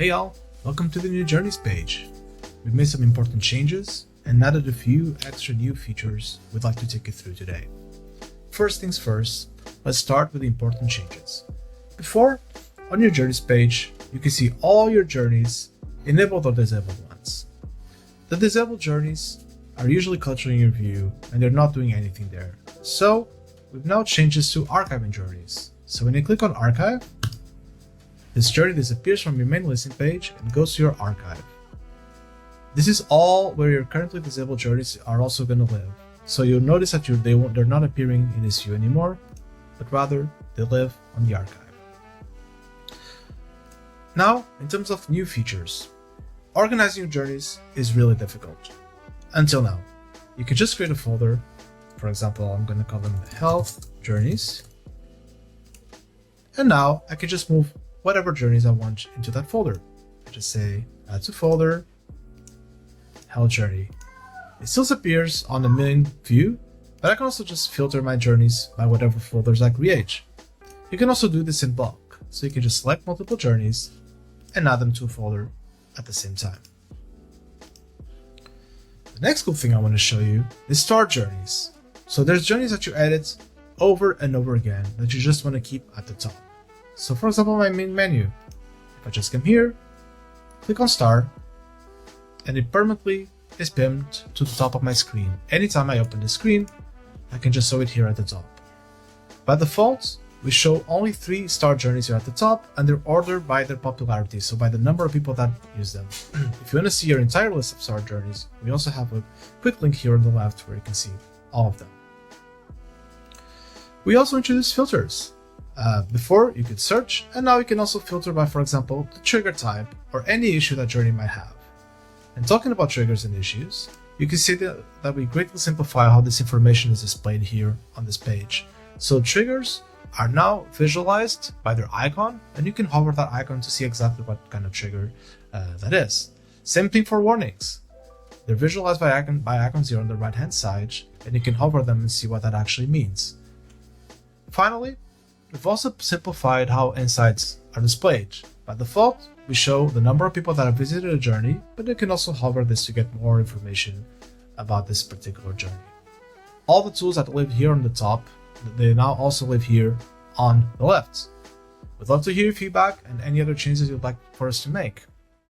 Hey all, welcome to the new Journeys page. We've made some important changes and added a few extra new features we'd like to take you through today. First things first, let's start with the important changes. Before, on your Journeys page, you can see all your journeys, enabled or disabled ones. The disabled journeys are usually cluttering your view and they're not doing anything there. So, we've now changed this to archiving journeys. So when you click on archive, this journey disappears from your main listing page and goes to your archive. This is all where your currently disabled journeys are also going to live. So you'll notice that they're not appearing in this view anymore, but rather they live on the archive. Now, in terms of new features, organizing your journeys is really difficult. Until now, you can just create a folder. For example, I'm going to call them Health Journeys. And now I can just move whatever journeys I want into that folder. I just say add to folder, Health Journey. It still appears on the main view, but I can also just filter my journeys by whatever folders I create. You can also do this in bulk, so you can just select multiple journeys and add them to a folder at the same time. The next cool thing I want to show you is start journeys. So there's journeys that you edit over and over again that you just want to keep at the top. So for example, my main menu, if I just come here, click on start, and it permanently is pinned to the top of my screen. Anytime I open the screen, I can just show it here at the top. By default, we show only 3 start journeys here at the top, and they're ordered by their popularity, so by the number of people that use them. If you want to see your entire list of start journeys, we also have a quick link here on the left where you can see all of them. We also introduced filters. Before, you could search, and now you can also filter by, for example, the trigger type or any issue that journey might have. And talking about triggers and issues, you can see that we greatly simplify how this information is displayed here on this page. So triggers are now visualized by their icon, and you can hover that icon to see exactly what kind of trigger that is. Same thing for warnings. They're visualized by icons here on the right hand side, and you can hover them and see what that actually means. Finally, we've also simplified how insights are displayed. By default, we show the number of people that have visited a journey, but you can also hover this to get more information about this particular journey. All the tools that live here on the top, they now also live here on the left. We'd love to hear your feedback and any other changes you'd like for us to make.